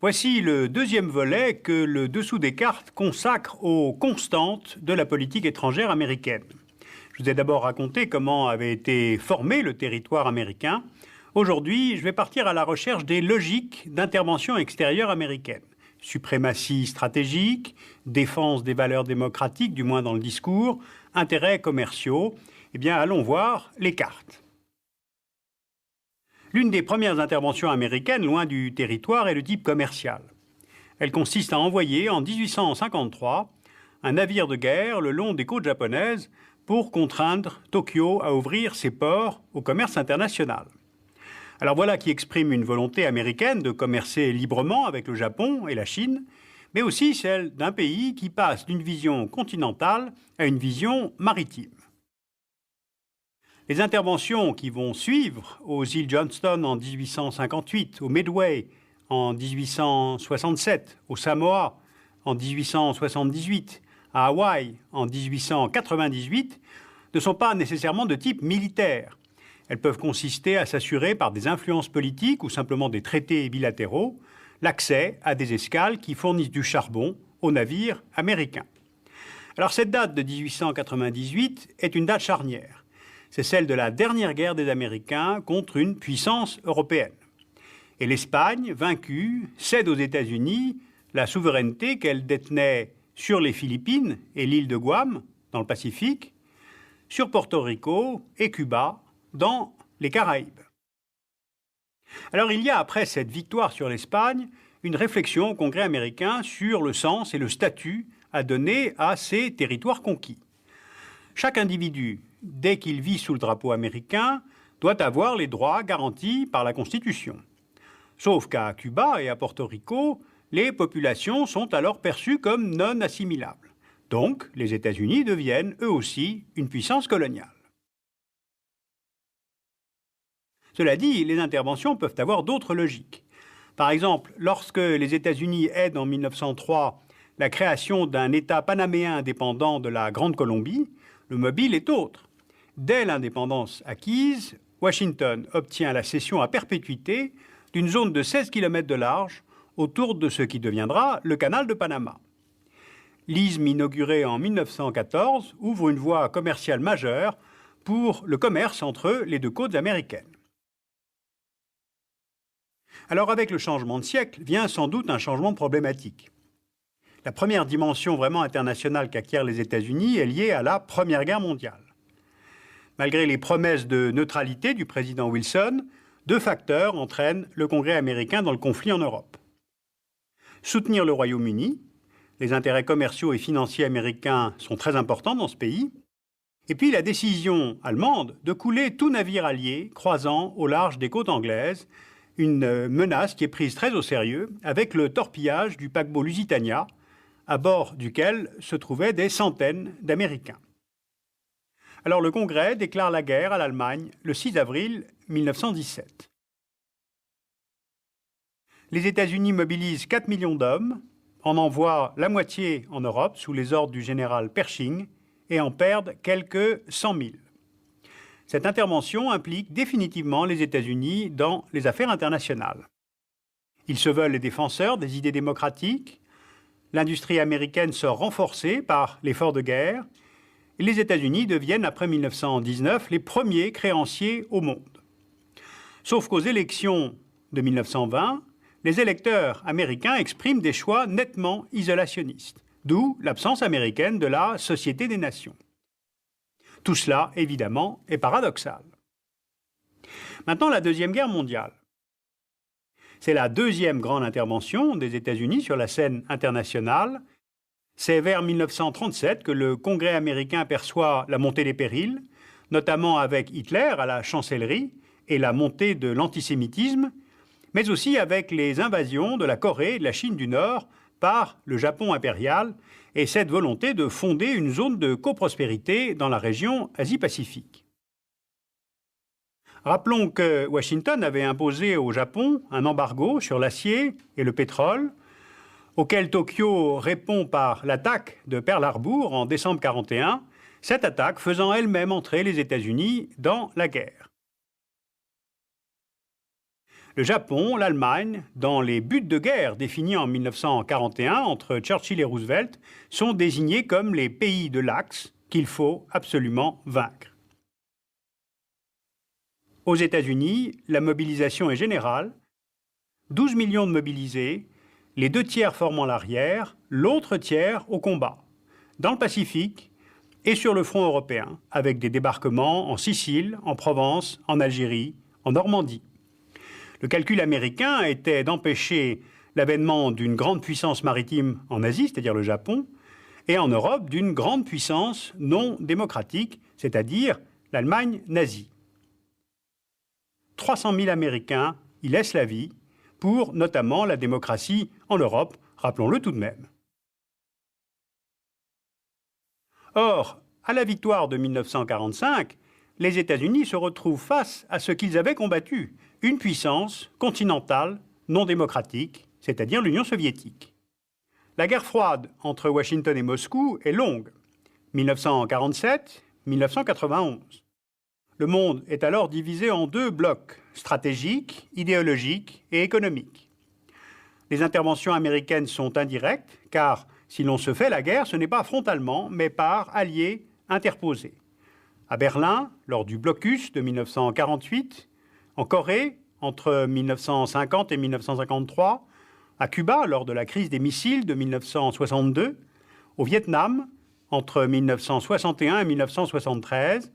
Voici le deuxième volet que le dessous des cartes consacre aux constantes de la politique étrangère américaine. Je vous ai d'abord raconté comment avait été formé le territoire américain. Aujourd'hui, je vais partir à la recherche des logiques d'intervention extérieure américaine. Suprématie stratégique, défense des valeurs démocratiques, du moins dans le discours, intérêts commerciaux. Eh bien, allons voir les cartes. L'une des premières interventions américaines loin du territoire est de type commercial. Elle consiste à envoyer en 1853 un navire de guerre le long des côtes japonaises pour contraindre Tokyo à ouvrir ses ports au commerce international. Alors voilà qui exprime une volonté américaine de commercer librement avec le Japon et la Chine, mais aussi celle d'un pays qui passe d'une vision continentale à une vision maritime. Les interventions qui vont suivre aux îles Johnston en 1858, au Midway en 1867, aux Samoa en 1878, à Hawaï en 1898, ne sont pas nécessairement de type militaire. Elles peuvent consister à s'assurer par des influences politiques ou simplement des traités bilatéraux l'accès à des escales qui fournissent du charbon aux navires américains. Alors cette date de 1898 est une date charnière. C'est celle de la dernière guerre des Américains contre une puissance européenne. Et l'Espagne, vaincue, cède aux États-Unis la souveraineté qu'elle détenait sur les Philippines et l'île de Guam, dans le Pacifique, sur Porto Rico et Cuba, dans les Caraïbes. Alors il y a, après cette victoire sur l'Espagne, une réflexion au Congrès américain sur le sens et le statut à donner à ces territoires conquis. Chaque individu, dès qu'il vit sous le drapeau américain, doit avoir les droits garantis par la Constitution. Sauf qu'à Cuba et à Porto Rico, les populations sont alors perçues comme non assimilables. Donc, les États-Unis deviennent, eux aussi, une puissance coloniale. Cela dit, les interventions peuvent avoir d'autres logiques. Par exemple, lorsque les États-Unis aident en 1903 la création d'un État panaméen indépendant de la Grande Colombie, le mobile est autre. Dès l'indépendance acquise, Washington obtient la cession à perpétuité d'une zone de 16 km de large autour de ce qui deviendra le canal de Panama. L'isthme inauguré en 1914 ouvre une voie commerciale majeure pour le commerce entre les deux côtes américaines. Alors avec le changement de siècle vient sans doute un changement problématique. La première dimension vraiment internationale qu'acquièrent les États-Unis est liée à la Première Guerre mondiale. Malgré les promesses de neutralité du président Wilson, deux facteurs entraînent le Congrès américain dans le conflit en Europe. Soutenir le Royaume-Uni, les intérêts commerciaux et financiers américains sont très importants dans ce pays, et puis la décision allemande de couler tout navire allié croisant au large des côtes anglaises, une menace qui est prise très au sérieux avec le torpillage du paquebot Lusitania, à bord duquel se trouvaient des centaines d'Américains. Alors le Congrès déclare la guerre à l'Allemagne le 6 avril 1917. Les États-Unis mobilisent 4 millions d'hommes, en envoient la moitié en Europe sous les ordres du général Pershing et en perdent quelques 100 000. Cette intervention implique définitivement les États-Unis dans les affaires internationales. Ils se veulent les défenseurs des idées démocratiques. L'industrie américaine sort renforcée par l'effort de guerre et les États-Unis deviennent, après 1919, les premiers créanciers au monde. Sauf qu'aux élections de 1920, les électeurs américains expriment des choix nettement isolationnistes, d'où l'absence américaine de la Société des Nations. Tout cela, évidemment, est paradoxal. Maintenant, la Deuxième Guerre mondiale. C'est la deuxième grande intervention des États-Unis sur la scène internationale. C'est vers 1937 que le Congrès américain aperçoit la montée des périls, notamment avec Hitler à la chancellerie et la montée de l'antisémitisme, mais aussi avec les invasions de la Corée et de la Chine du Nord par le Japon impérial et cette volonté de fonder une zone de coprospérité dans la région Asie-Pacifique. Rappelons que Washington avait imposé au Japon un embargo sur l'acier et le pétrole, auquel Tokyo répond par l'attaque de Pearl Harbor en décembre 1941, cette attaque faisant elle-même entrer les États-Unis dans la guerre. Le Japon, l'Allemagne, dans les buts de guerre définis en 1941 entre Churchill et Roosevelt, sont désignés comme les pays de l'Axe qu'il faut absolument vaincre. Aux États-Unis, la mobilisation est générale. 12 millions de mobilisés, les 2 tiers formant l'arrière, l'autre tiers au combat, dans le Pacifique et sur le front européen, avec des débarquements en Sicile, en Provence, en Algérie, en Normandie. Le calcul américain était d'empêcher l'avènement d'une grande puissance maritime en Asie, c'est-à-dire le Japon, et en Europe d'une grande puissance non démocratique, c'est-à-dire l'Allemagne nazie. 300 000 Américains y laissent la vie pour notamment la démocratie en Europe, rappelons-le tout de même. Or, à la victoire de 1945, les États-Unis se retrouvent face à ce qu'ils avaient combattu, une puissance continentale non démocratique, c'est-à-dire l'Union soviétique. La guerre froide entre Washington et Moscou est longue, 1947-1991. Le monde est alors divisé en 2 blocs, stratégiques, idéologiques et économiques. Les interventions américaines sont indirectes, car si l'on se fait la guerre, ce n'est pas frontalement, mais par alliés interposés. À Berlin, lors du blocus de 1948, en Corée, entre 1950 et 1953, à Cuba, lors de la crise des missiles de 1962, au Vietnam, entre 1961 et 1973,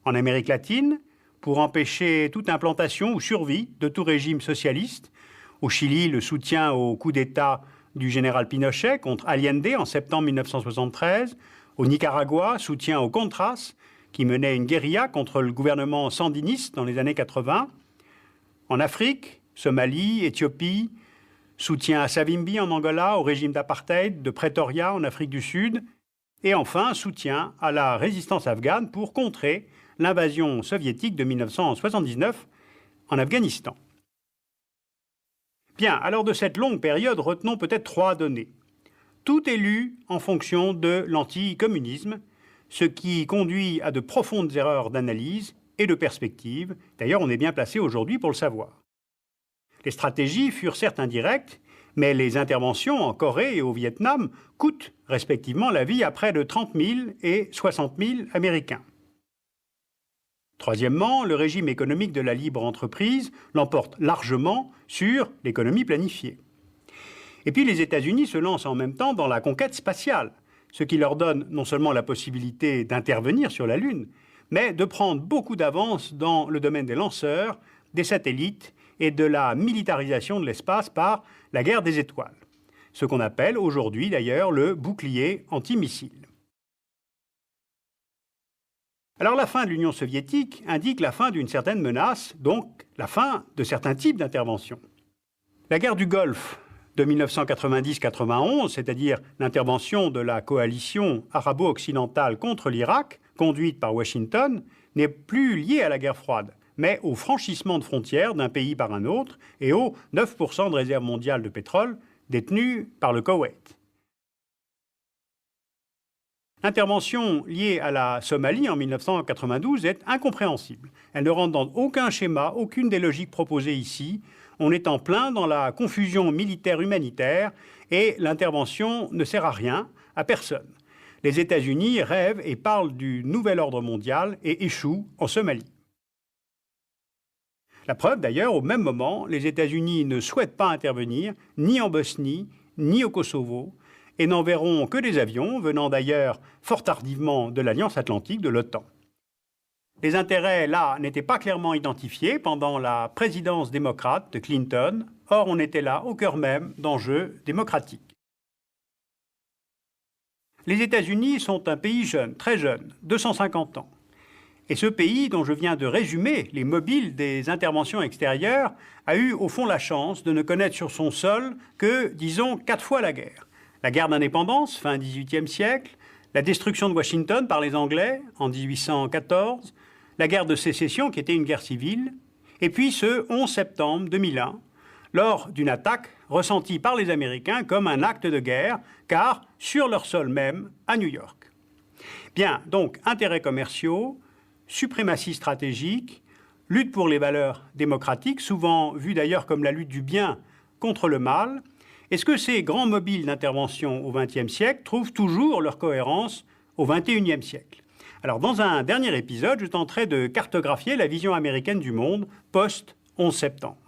en Amérique latine, pour empêcher toute implantation ou survie de tout régime socialiste, au Chili, le soutien au coup d'État du général Pinochet contre Allende en septembre 1973, au Nicaragua, soutien aux Contras, qui menait une guérilla contre le gouvernement sandiniste dans les années 80, en Afrique, Somalie, Éthiopie, soutien à Savimbi en Angola, au régime d'apartheid de Pretoria en Afrique du Sud, et enfin soutien à la résistance afghane pour contrer l'invasion soviétique de 1979 en Afghanistan. Bien, alors de cette longue période, retenons peut-être 3 données. Tout est lu en fonction de l'anticommunisme, ce qui conduit à de profondes erreurs d'analyse et de perspective. D'ailleurs, on est bien placé aujourd'hui pour le savoir. Les stratégies furent certes indirectes, mais les interventions en Corée et au Vietnam coûtent respectivement la vie à près de 30 000 et 60 000 Américains. Troisièmement, le régime économique de la libre entreprise l'emporte largement sur l'économie planifiée. Et puis les États-Unis se lancent en même temps dans la conquête spatiale, ce qui leur donne non seulement la possibilité d'intervenir sur la Lune, mais de prendre beaucoup d'avance dans le domaine des lanceurs, des satellites et de la militarisation de l'espace par la guerre des étoiles, ce qu'on appelle aujourd'hui d'ailleurs le bouclier antimissile. Alors la fin de l'Union soviétique indique la fin d'une certaine menace, donc la fin de certains types d'interventions. La guerre du Golfe de 1990-91, c'est-à-dire l'intervention de la coalition arabo-occidentale contre l'Irak, conduite par Washington, n'est plus liée à la guerre froide, mais au franchissement de frontières d'un pays par un autre et aux 9% de réserve mondiale de pétrole détenues par le Koweït. L'intervention liée à la Somalie en 1992 est incompréhensible. Elle ne rentre dans aucun schéma, aucune des logiques proposées ici. On est en plein dans la confusion militaire-humanitaire et l'intervention ne sert à rien, à personne. Les États-Unis rêvent et parlent du nouvel ordre mondial et échouent en Somalie. La preuve d'ailleurs, au même moment, les États-Unis ne souhaitent pas intervenir ni en Bosnie, ni au Kosovo, et n'enverront que des avions, venant d'ailleurs fort tardivement de l'Alliance Atlantique de l'OTAN. Les intérêts, là, n'étaient pas clairement identifiés pendant la présidence démocrate de Clinton. Or, on était là, au cœur même d'enjeux démocratiques. Les États-Unis sont un pays jeune, très jeune, 250 ans. Et ce pays, dont je viens de résumer les mobiles des interventions extérieures, a eu au fond la chance de ne connaître sur son sol que, disons, 4 fois la guerre. La guerre d'indépendance, fin XVIIIe siècle, la destruction de Washington par les Anglais en 1814, la guerre de sécession qui était une guerre civile, et puis ce 11 septembre 2001, lors d'une attaque ressentie par les Américains comme un acte de guerre, car sur leur sol même, à New York. Bien, donc intérêts commerciaux, suprématie stratégique, lutte pour les valeurs démocratiques, souvent vue d'ailleurs comme la lutte du bien contre le mal. Est-ce que ces grands mobiles d'intervention au XXe siècle trouvent toujours leur cohérence au XXIe siècle? Alors, dans un dernier épisode, je tenterai de cartographier la vision américaine du monde post-11 septembre.